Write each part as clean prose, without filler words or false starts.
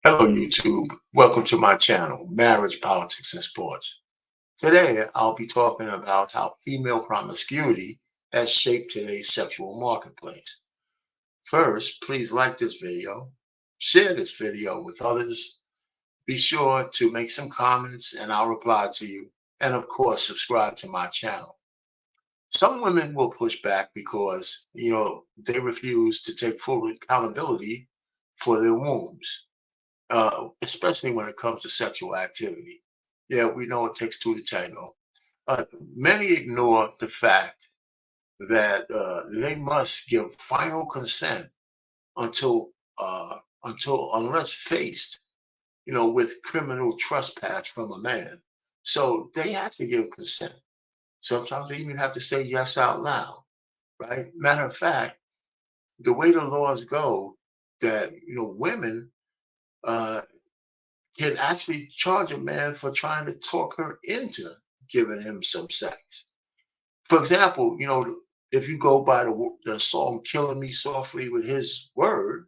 Hello, YouTube. Welcome to my channel, Marriage, Politics, and Sports. Today, I'll be talking about how female promiscuity has shaped today's sexual marketplace. First, please like this video, share this video with others. Be sure to make some comments and I'll reply to you. And of course, subscribe to my channel. Some women will push back because, they refuse to take full accountability for their wombs, especially when it comes to sexual activity. Yeah, we know it takes two to tango. Many ignore the fact that they must give final consent until unless faced, with criminal trespass from a man. So they have to give consent. Sometimes they even have to say yes out loud, right? Matter of fact, the way the laws go, that women uh, can actually charge a man for trying to talk her into giving him some sex. For example, if you go by the song Killing Me Softly with His Word,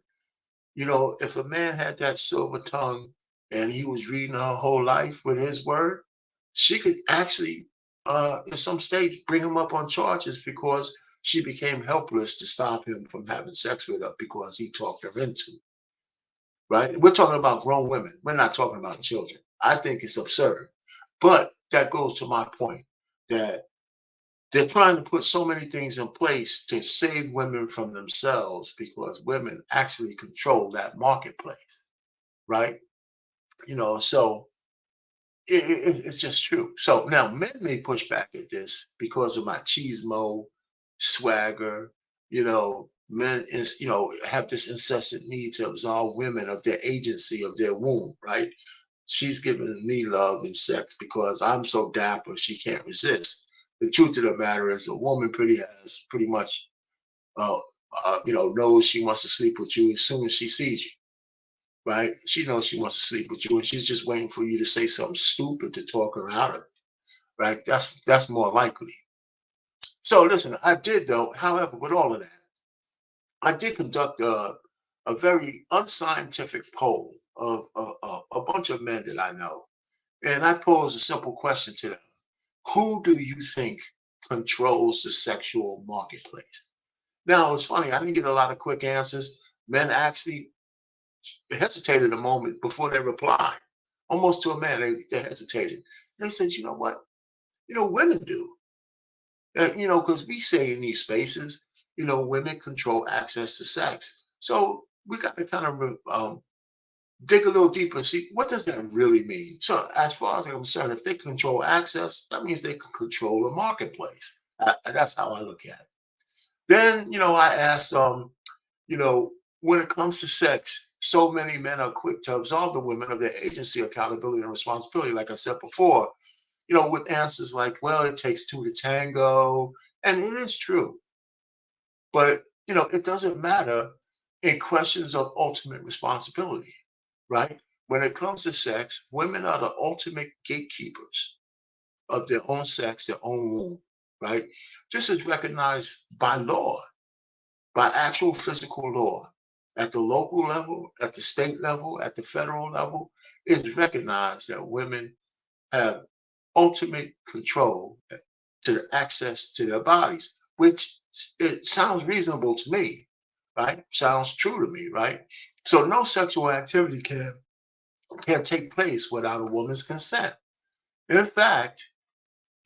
if a man had that silver tongue and he was reading her whole life with his word, she could actually, in some states, bring him up on charges because she became helpless to stop him from having sex with her because he talked her into it, right? We're talking about grown women. We're not talking about children. I think it's absurd. But that goes to my point that they're trying to put so many things in place to save women from themselves because women actually control that marketplace, right? So it's just true. So now men may push back at this because of my machismo, swagger. Men is have this incessant need to absolve women of their agency of their womb, right? She's giving me love and sex because I'm so dapper she can't resist. The truth of the matter is, a woman pretty much uh, knows she wants to sleep with you as soon as she sees you, right? She knows she wants to sleep with you, and she's just waiting for you to say something stupid to talk her out of it, right? That's more likely. So listen, I did though. However, with all of that, I did conduct a very unscientific poll of a bunch of men that I know, and I posed a simple question to them: who do you think controls the sexual marketplace? Now it's funny. I didn't get a lot of quick answers. Men actually hesitated a moment before they replied. Almost to a man, they hesitated. They said, you know what? Women do. Because we say in these spaces, women control access to sex. So we got to kind of dig a little deeper and see what does that really mean. So as far as I'm concerned, if they control access, that means they can control the marketplace. That's how I look at it. Then, I asked, you know, when it comes to sex, so many men are quick to absolve the women of their agency, accountability, and responsibility. Like I said before, with answers like, well, it takes two to tango. And it is true. But, it doesn't matter in questions of ultimate responsibility, right? When it comes to sex, women are the ultimate gatekeepers of their own sex, their own womb, right? This is recognized by law, by actual physical law. At the local level, at the state level, at the federal level, it's recognized that women have ultimate control to the access to their bodies, which it sounds reasonable to me, right? Sounds true to me, right? So no sexual activity can take place without a woman's consent. In fact,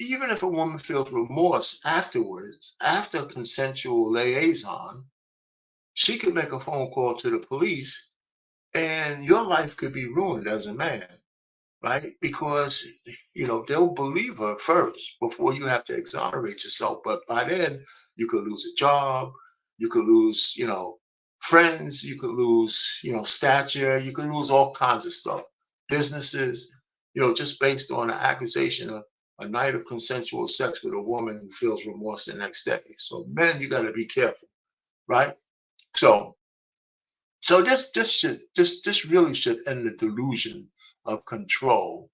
even if a woman feels remorse afterwards, after consensual liaison, she could make a phone call to the police and your life could be ruined as a man, right? Because, they'll believe her first before you have to exonerate yourself. But by then, you could lose a job, you could lose, friends, you could lose, stature, you could lose all kinds of stuff, businesses, just based on an accusation of a night of consensual sex with a woman who feels remorse the next day. So, men, you got to be careful, right? So, this really should end the delusion of control,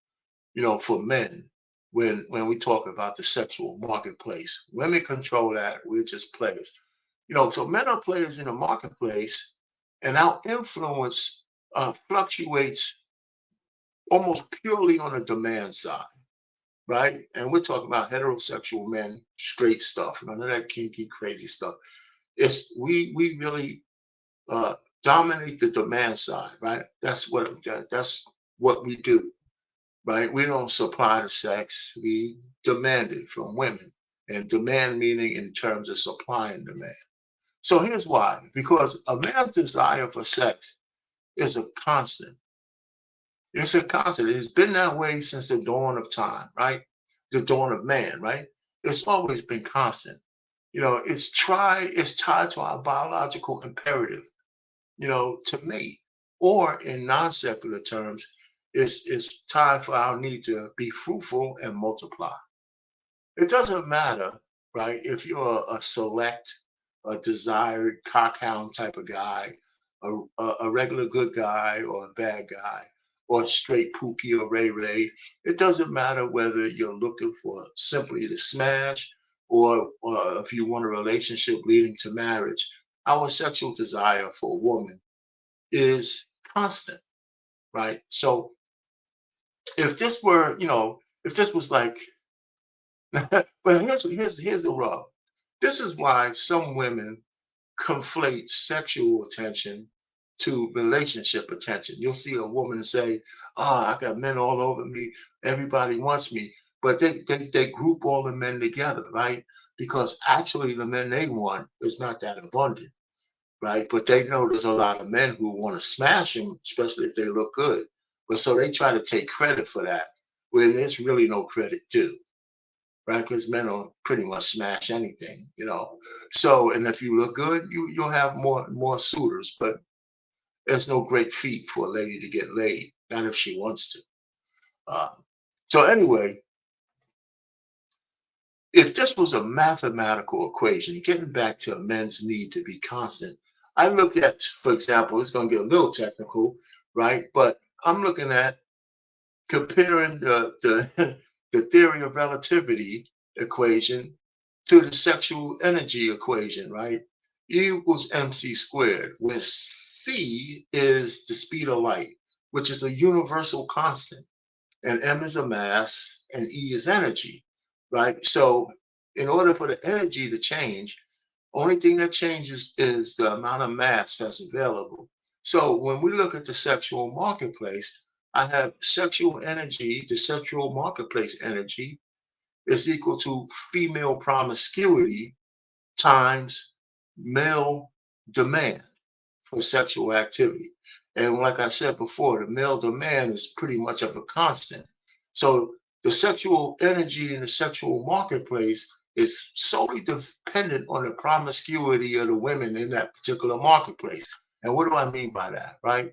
for men when we talk about the sexual marketplace. Women control that. We're just players. So men are players in the marketplace, and our influence. fluctuates almost purely on the demand side, right? And we're talking about heterosexual men, straight stuff, none of that kinky, crazy stuff. It's we really uh, dominate the demand side, right? That's what we do, right? We don't supply the sex; we demand it from women, and demand meaning in terms of supply and demand. So here's why: because a man's desire for sex is a constant. It's a constant. It's been that way since the dawn of time, right? The dawn of man, right? It's always been constant. It's tied to our biological imperative, to mate. Or in non-secular terms, it's tied for our need to be fruitful and multiply. It doesn't matter, right, if you're a select, a desired cockhound type of guy, a regular good guy or a bad guy, or straight Pookie or Ray Ray. It doesn't matter whether you're looking for simply to smash or if you want a relationship leading to marriage. Our sexual desire for a woman is constant, right? So if this were, if this was like, but here's the rub. This is why some women conflate sexual attention to relationship attention. You'll see a woman say, "Oh, I got men all over me. Everybody wants me." But they group all the men together, right? Because actually the men they want is not that abundant, right? But they know there's a lot of men who want to smash them, especially if they look good. But so they try to take credit for that when there's really no credit due, right? Because men will pretty much smash anything. So, and if you look good, you'll have more suitors, but there's no great feat for a lady to get laid, not if she wants to. Uh, so anyway, if this was a mathematical equation, getting back to men's need to be constant, I looked at, for example, it's going to get a little technical, right? But I'm looking at comparing the the theory of relativity equation to the sexual energy equation, right? E equals mc squared, where c is the speed of light, which is a universal constant, and m is a mass, and E is energy, right? So in order for the energy to change, only thing that changes is the amount of mass that's available. So when we look at the sexual marketplace, I have sexual energy, the sexual marketplace energy is equal to female promiscuity times male demand for sexual activity. And like I said before, the male demand is pretty much of a constant. So the sexual energy in the sexual marketplace is solely dependent on the promiscuity of the women in that particular marketplace. And what do I mean by that, right?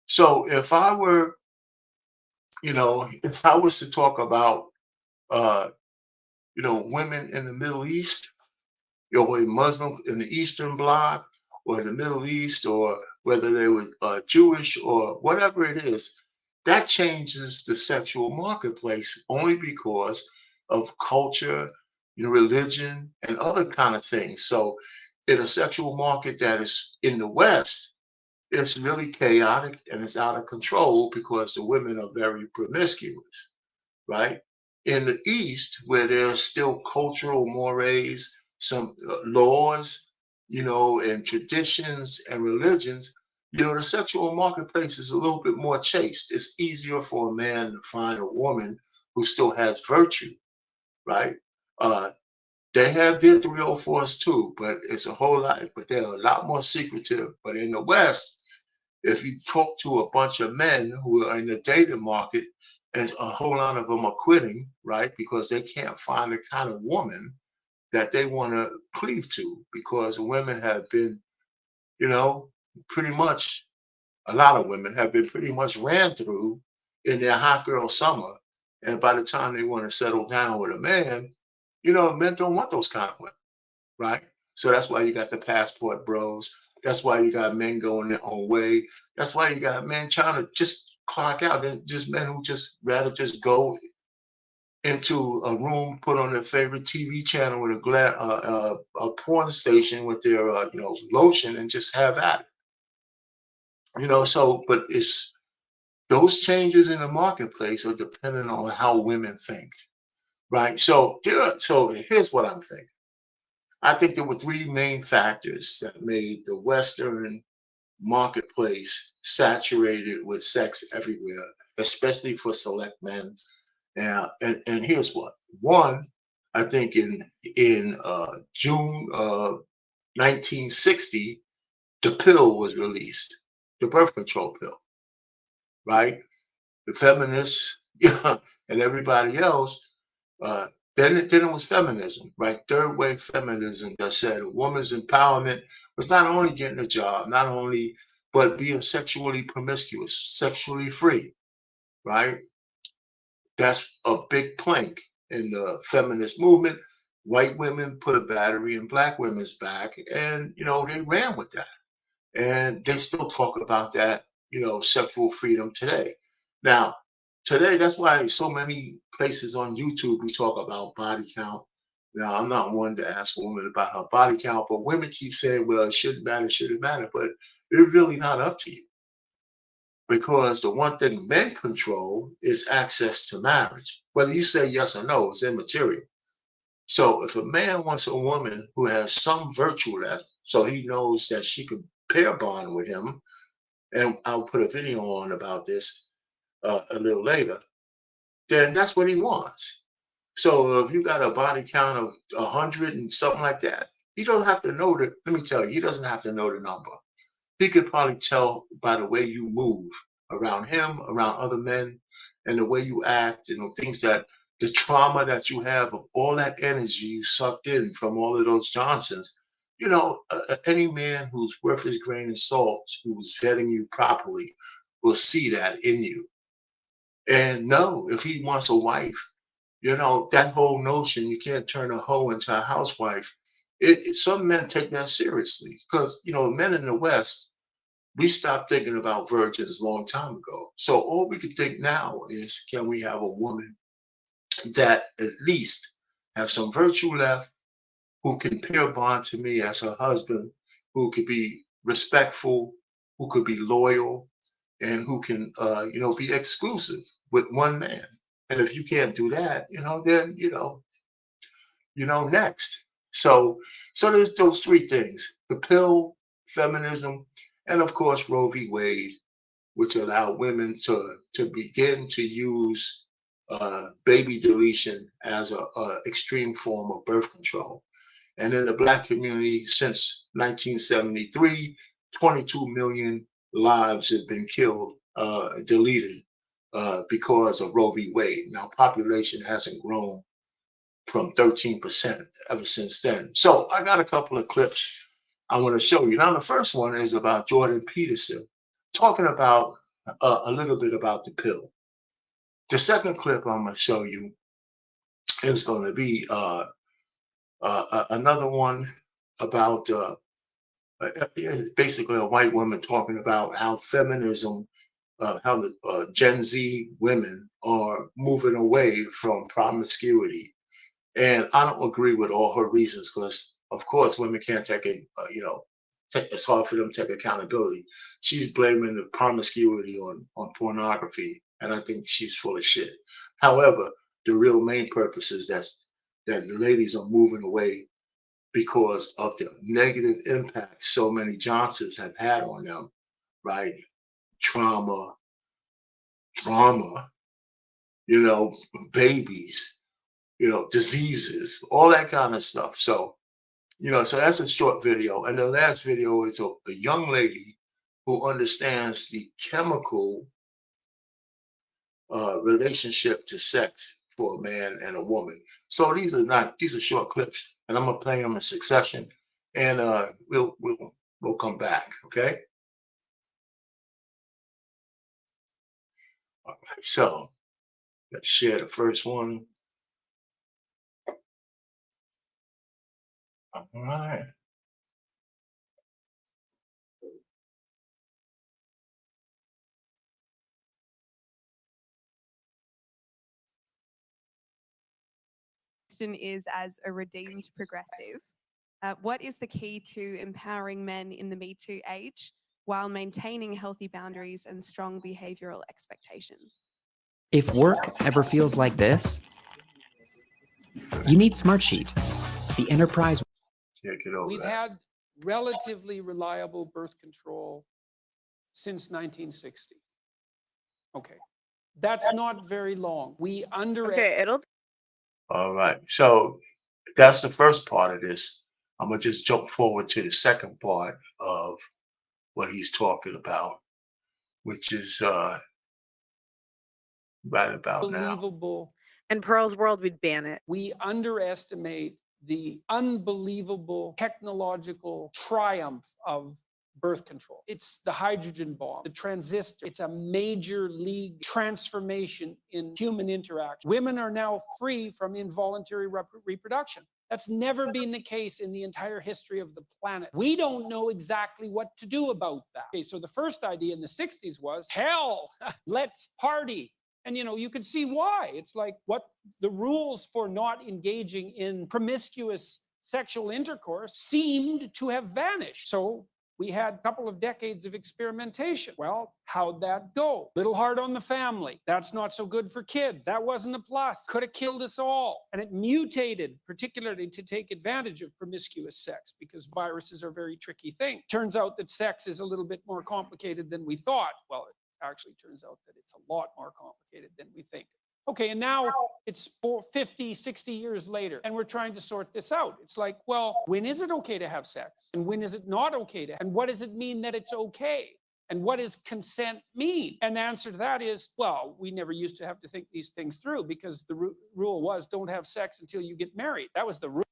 So if I was to talk about, uh, women in the Middle East, a Muslim in the Eastern Bloc or in the Middle East, or whether they were Jewish or whatever it is, that changes the sexual marketplace only because of culture, religion, and other kind of things. So, in a sexual market that is in the West, it's really chaotic and it's out of control because the women are very promiscuous, right? In the East, where there's still cultural mores, some laws, and traditions and religions, the sexual marketplace is a little bit more chaste. It's easier for a man to find a woman who still has virtue, right? Uh, they have their 304s too, but it's a whole lot, but they're a lot more secretive. But in the West, if you talk to a bunch of men who are in the dating market, and a whole lot of them are quitting, right? Because they can't find the kind of woman that they want to cleave to, because women have been, you know, pretty much, a lot of women have been pretty much ran through in their hot girl summer. And by the time they want to settle down with a man, men don't want those kind of women, right? So that's why you got the passport bros. That's why you got men going their own way. That's why you got men trying to just clock out. And just men who just rather just go into a room, put on their favorite TV channel with a porn station with their lotion, and just have at it. So, but it's those changes in the marketplace are dependent on how women think, right? So here's what I'm thinking. I think there were three main factors that made the Western marketplace saturated with sex everywhere, especially for select men. And here's what. One, I think in June of 1960, the pill was released, the birth control pill, right? The feminists, and everybody else. Uh, then it was feminism, right? Third wave feminism that said a woman's empowerment was not only getting a job, not only, but being sexually promiscuous, sexually free, right? That's a big plank in the feminist movement. White women put a battery in black women's back, and they ran with that, and they still talk about that, sexual freedom today. Now, today, that's why so many places on YouTube we talk about body count. Now, I'm not one to ask a woman about her body count, but women keep saying, well, it shouldn't matter, but it's really not up to you, because the one thing men control is access to marriage. Whether you say yes or no is immaterial. So if a man wants a woman who has some virtue left, so he knows that she could pair bond with him, and I'll put a video on about this a little later, then that's what he wants. So if you got a body count of 100 and something like that, he don't have to know that. Let me tell you, he doesn't have to know the number. He could probably tell by the way you move around him, around other men, and the way you act, things that the trauma that you have of all that energy you sucked in from all of those Johnsons. Any man who's worth his grain of salt, who's vetting you properly, will see that in you. And no, if he wants a wife, that whole notion you can't turn a hoe into a housewife. Some men take that seriously because men in the West, we stopped thinking about virgins a long time ago. So all we can think now is, can we have a woman that at least have some virtue left, who can pair bond to me as her husband, who could be respectful, who could be loyal, and who can, be exclusive with one man. And if you can't do that, then next. So there's those three things: the pill, feminism, and of course Roe v. Wade, which allowed women to begin to use baby deletion as a extreme form of birth control. And in the Black community, since 1973, 22 million lives have been killed, deleted, because of Roe v. Wade. Now, population hasn't grown from 13% ever since then. So I got a couple of clips I want to show you. Now, the first one is about Jordan Peterson talking about a little bit about the pill. The second clip I'm going to show you is going to be another one about basically a white woman talking about how feminism, how the Gen Z women are moving away from promiscuity. And I don't agree with all her reasons because, of course, women can't take it, it's hard for them to take accountability. She's blaming the promiscuity on pornography, and I think she's full of shit. However, the real main purpose is that the ladies are moving away because of the negative impact so many Johnsons have had on them, right? Trauma, drama, you know, babies, diseases, all that kind of stuff. So that's a short video. And the last video is a young lady who understands the chemical relationship to sex for a man and a woman. So these are short clips, and I'm gonna play them in succession, and we'll come back. Okay. All right. So let's share the first one. All right. Is as a redeemed progressive. What is the key to empowering men in the Me Too age? while maintaining healthy boundaries and strong behavioral expectations. If work ever feels like this, you need Smartsheet, the enterprise. We've had relatively reliable birth control since 1960. Okay. That's not very long. We All right. So that's the first part of this. I'm going to just jump forward to the second part of what he's talking about, which is right about now. Unbelievable. In Pearl's world, we'd ban it. We underestimate the unbelievable technological triumph of birth control. It's the hydrogen bomb, the transistor. It's a major league transformation in human interaction. Women are now free from involuntary reproduction. That's never been the case in the entire history of the planet. We don't know exactly what to do about that. Okay, so the first idea in the 60s was, hell, let's party. And, you know, you could see why. It's like what the rules for not engaging in promiscuous sexual intercourse seemed to have vanished. So we had a couple of decades of experimentation. Well, how'd that go? Little hard on the family. That's not so good for kids. That wasn't a plus. Could have killed us all. And it mutated, particularly to take advantage of promiscuous sex, because viruses are a very tricky thing. Turns out that sex is a little bit more complicated than we thought. Well, it actually turns out that it's a lot more complicated than we think. Okay, and now it's 50, 60 years later, and we're trying to sort this out. It's like, well, when is it okay to have sex? And when is it not okay to? And what does it mean that it's okay? And what does consent mean? And the answer to that is, well, we never used to have to think these things through, because the rule was don't have sex until you get married. That was the rule.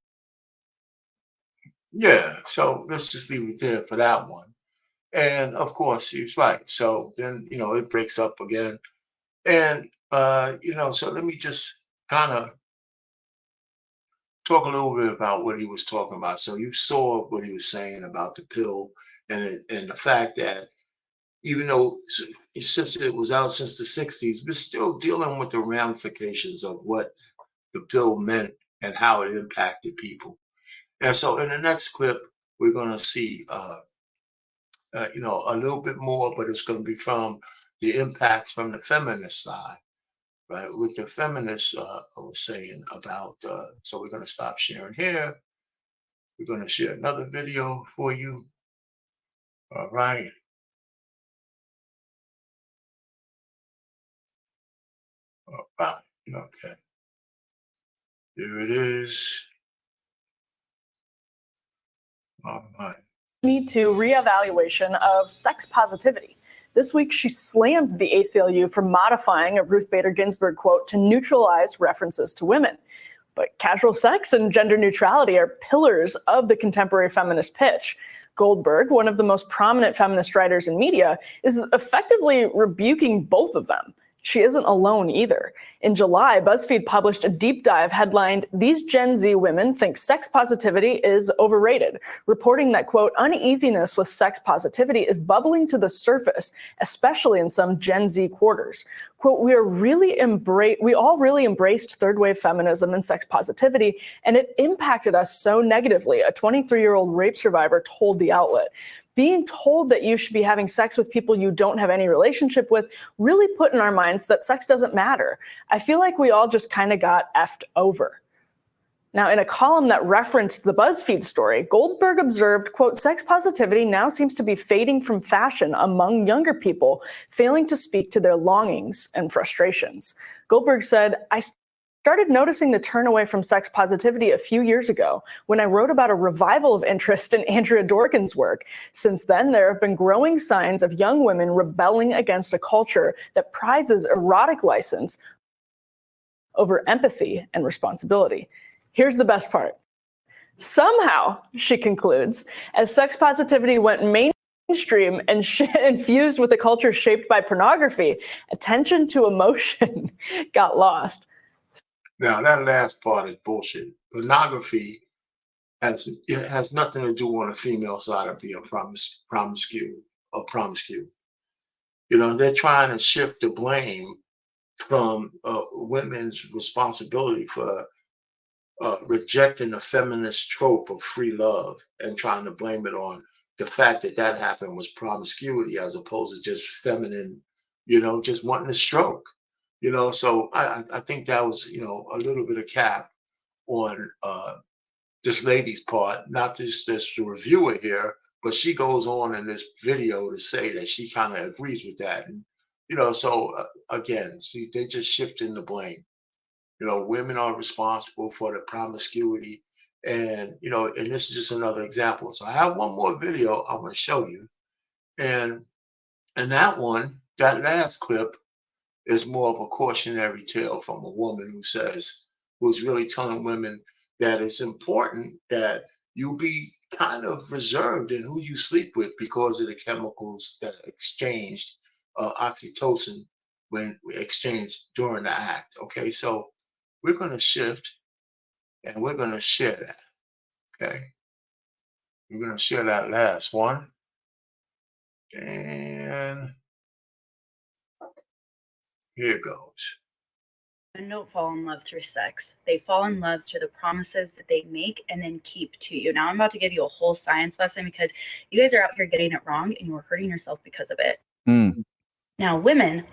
Yeah, so let's just leave it there for that one. And of course, he's right. So then, you know, it breaks up again. And you know, so let me just kind of talk a little bit about what he was talking about. So you saw what he was saying about the pill and the fact that even though since it was out since the 60s, we're still dealing with the ramifications of what the pill meant and how it impacted people. And so in the next clip, we're going to see, you know, a little bit more, but it's going to be from the impacts from the feminist side. Right, with the feminists was saying about, so we're going to stop sharing here. We're going to share another video for you. All right. All right. Okay. Here it is. All right. Need to reevaluation of sex positivity. This week, she slammed the ACLU for modifying a Ruth Bader Ginsburg quote to neutralize references to women. But casual sex and gender neutrality are pillars of the contemporary feminist pitch. Goldberg, one of the most prominent feminist writers in media, is effectively rebuking both of them. She isn't alone either. In July, BuzzFeed published a deep dive headlined, "These Gen Z women think sex positivity is overrated," reporting that, quote, uneasiness with sex positivity is bubbling to the surface, especially in some Gen Z quarters. Quote, we all really embraced third wave feminism and sex positivity, and it impacted us so negatively, a 23-year-old rape survivor told the outlet. Being told that you should be having sex with people you don't have any relationship with really put in our minds that sex doesn't matter. I feel like we all just kind of got effed over. Now, in a column that referenced the BuzzFeed story, Goldberg observed, quote, sex positivity now seems to be fading from fashion among younger people, failing to speak to their longings and frustrations. Goldberg said, I started noticing the turn away from sex positivity a few years ago when I wrote about a revival of interest in Andrea Dworkin's work. Since then, there have been growing signs of young women rebelling against a culture that prizes erotic license over empathy and responsibility. Here's the best part. Somehow, she concludes, as sex positivity went mainstream and infused with a culture shaped by pornography, attention to emotion got lost. Now, that last part is bullshit. Pornography has nothing to do on the female side of being promiscuous. You know, they're trying to shift the blame from women's responsibility for rejecting the feminist trope of free love and trying to blame it on the fact that that happened was promiscuity as opposed to just feminine, just wanting to stroke. So I think that was, a little bit of cap on this lady's part, not just this reviewer here, but she goes on in this video to say that she kind of agrees with that. And, so again, see, they just shifting the blame. Women are responsible for the promiscuity. And, and this is just another example. So I have one more video I want to show you. And that one, that last clip is more of a cautionary tale from a woman who's really telling women that it's important that you be kind of reserved in who you sleep with because of the chemicals that are exchanged, oxytocin, when exchanged during the act. Okay, so we're going to shift and we're going to share that. Okay, we're going to share that last one. And here it goes. Men don't fall in love through sex. They fall in love through the promises that they make and then keep to you. Now I'm about to give you a whole science lesson because you guys are out here getting it wrong and you're hurting yourself because of it. Now women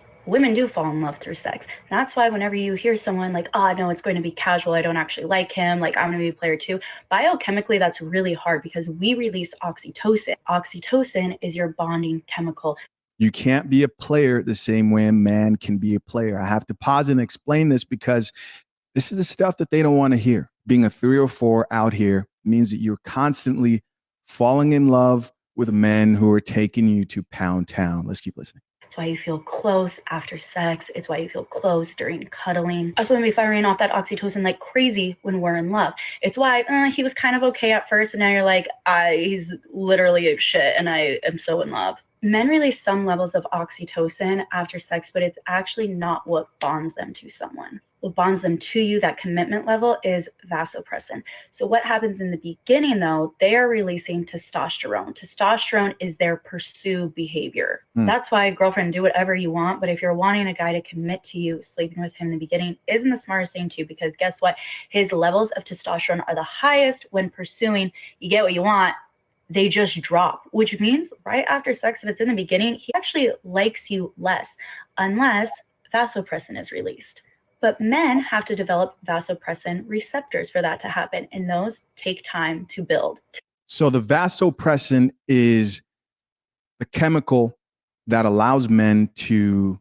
do fall in love through sex. That's why whenever you hear someone like, oh, no, it's going to be casual, I don't actually like him, like I'm going to be a player too. Biochemically, that's really hard because we release oxytocin. Oxytocin is your bonding chemical. You can't be a player the same way a man can be a player. I have to pause and explain this because this is the stuff that they don't want to hear. Being a 3 or 4 out here means that you're constantly falling in love with men who are taking you to Pound Town. Let's keep listening. It's why you feel close after sex. It's why you feel close during cuddling. That's why we firing off that oxytocin like crazy when we're in love. It's why he was kind of okay at first and now you're like, he's literally a shit and I am so in love. Men release some levels of oxytocin after sex, but it's actually not what bonds them to someone. What bonds them to you, that commitment level, is vasopressin. So what happens in the beginning, though, they are releasing testosterone. Testosterone is their pursue behavior. That's why, girlfriend, do whatever you want. But if you're wanting a guy to commit to you, sleeping with him in the beginning isn't the smartest thing to, because guess what? His levels of testosterone are the highest when pursuing. You get what you want. They just drop, which means right after sex, if it's in the beginning, he actually likes you less unless vasopressin is released. But men have to develop vasopressin receptors for that to happen, and those take time to build. So the vasopressin is the chemical that allows men to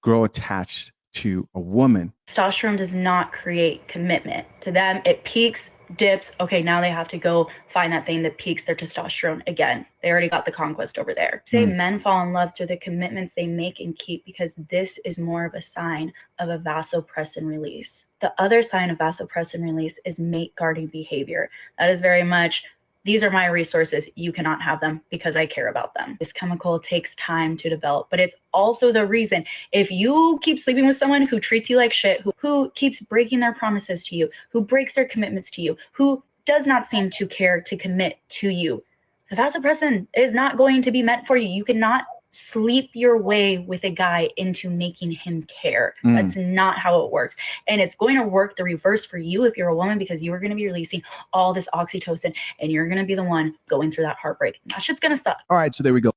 grow attached to a woman. Testosterone does not create commitment. To them, it peaks, dips. Okay, now they have to go find that thing that peaks their testosterone again. They already got the conquest over there. Say men fall in love through the commitments they make and keep, because this is more of a sign of a vasopressin release. The other sign of vasopressin release is mate guarding behavior. That is very much, these are my resources, you cannot have them because I care about them. This chemical takes time to develop, but it's also the reason if you keep sleeping with someone who treats you like shit, who keeps breaking their promises to you, who breaks their commitments to you, who does not seem to care to commit to you, the vasopressin is not going to be meant for you. You cannot sleep your way with a guy into making him care. That's not how it works. And it's going to work the reverse for you if you're a woman, because you are going to be releasing all this oxytocin and you're going to be the one going through that heartbreak. That shit's going to suck. All right, so there we go.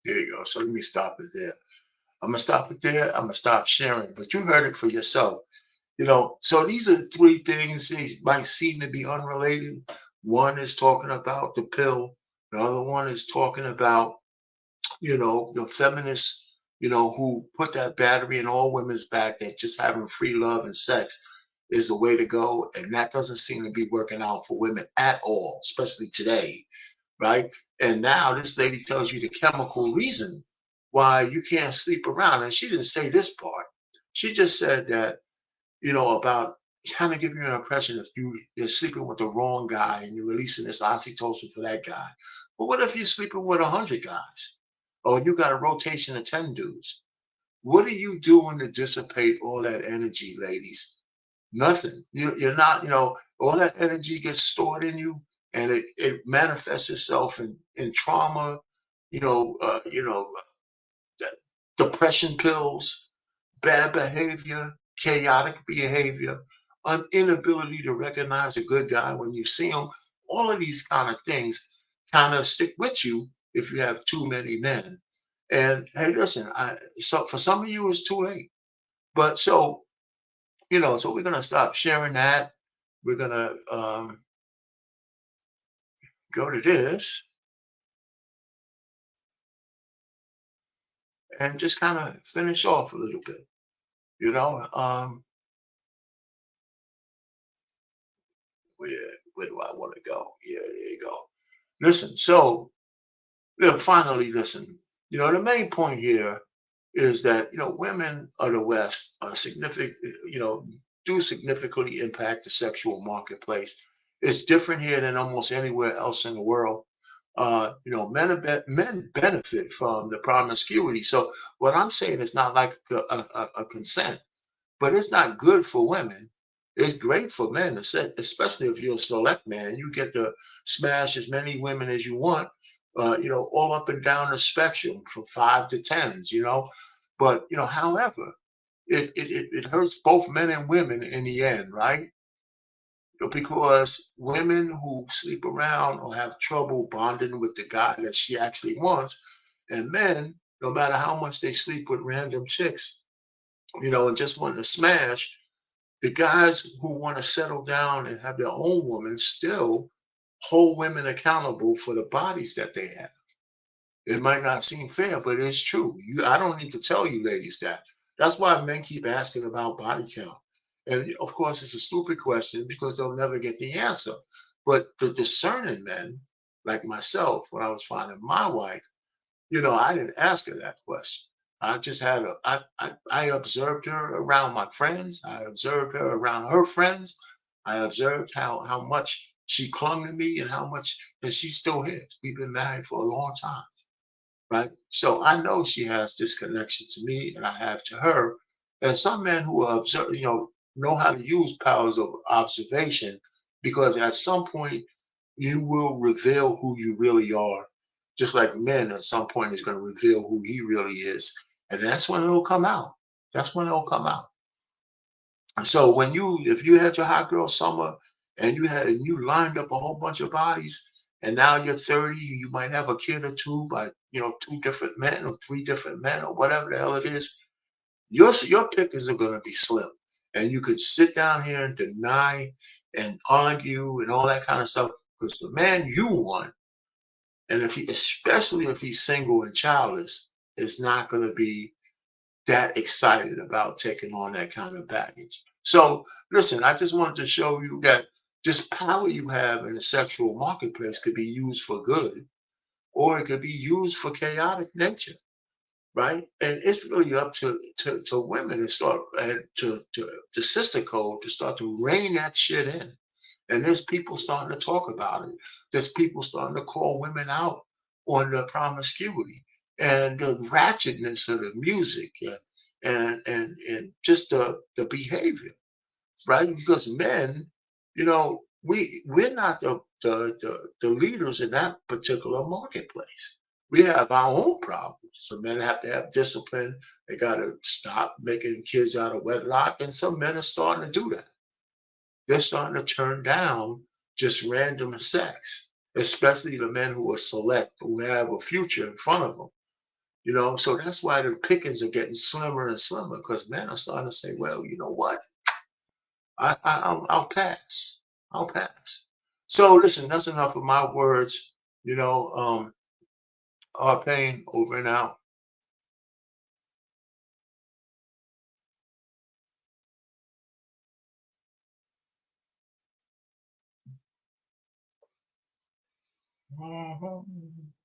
There you go. So let me stop it there. I'm going to stop it there. I'm going to stop sharing. But you heard it for yourself. So these are 3 things. They might seem to be unrelated. One is talking about the pill. The other one is talking about the feminists, who put that battery in all women's back, that just having free love and sex is the way to go. And that doesn't seem to be working out for women at all, especially today, right? And now this lady tells you the chemical reason why you can't sleep around. And she didn't say this part. She just said that, about kind of giving you an impression if you're sleeping with the wrong guy and you're releasing this oxytocin for that guy. But what if you're sleeping with 100 guys? Or you got a rotation of 10 dudes? What are you doing to dissipate all that energy, ladies? Nothing. You're not, all that energy gets stored in you, and it manifests itself in trauma, depression pills, bad behavior, chaotic behavior, an inability to recognize a good guy when you see him. All of these kind of things kind of stick with you if you have too many men. And hey, listen, so for some of you it's too late. But so, so we're gonna stop sharing that. We're gonna go to this and just kind of finish off a little bit. You know, where do I want to go? Yeah, there you go. Listen, so yeah, finally, listen. The main point here is that women of the West are significant. Do significantly impact the sexual marketplace. It's different here than almost anywhere else in the world. Men benefit from the promiscuity. So what I'm saying is not like a consent, but it's not good for women. It's great for men, especially if you're a select man. You get to smash as many women as you want, all up and down the spectrum from 5 to 10s, But, however, it hurts both men and women in the end, right? Because women who sleep around or have trouble bonding with the guy that she actually wants, and men, no matter how much they sleep with random chicks, and just want to smash, the guys who want to settle down and have their own woman still hold women accountable for the bodies that they have. It might not seem fair, but it's true. I don't need to tell you ladies that. That's why men keep asking about body count. And of course, it's a stupid question because they'll never get the answer. But the discerning men, like myself, when I was finding my wife, I didn't ask her that question. I just had I observed her around my friends. I observed her around her friends. I observed how much she clung to me and how much, and she's still here. We've been married for a long time, right? So I know she has this connection to me and I have to her. And some men who are observe, know how to use powers of observation because at some point you will reveal who you really are. Just like men at some point is going to reveal who he really is. And that's when it'll come out. That's when it'll come out. So if you had your hot girl summer and you lined up a whole bunch of bodies, and now you're 30, you might have a kid or two by two different men or three different men or whatever the hell it is. Your pickings are going to be slim, and you could sit down here and deny and argue and all that kind of stuff because the man you want, and especially if he's single and childless, is not going to be that excited about taking on that kind of baggage. So listen, I just wanted to show you that this power you have in the sexual marketplace could be used for good, or it could be used for chaotic nature, right? And it's really up to women to start and to the sister code to start to rein that shit in. And there's people starting to talk about it. There's people starting to call women out on the promiscuity and the ratchetness of the music and just the behavior, right? Because men, we're not the leaders in that particular marketplace. We have our own problems. Some men have to have discipline. They got to stop making kids out of wedlock, and some men are starting to do that. They're starting to turn down just random sex, especially the men who are select, who have a future in front of them. So that's why the pickings are getting slimmer and slimmer because men are starting to say, well, you know what? I'll pass. I'll pass. So listen, that's enough of my words. Our pain over and out. Mhm.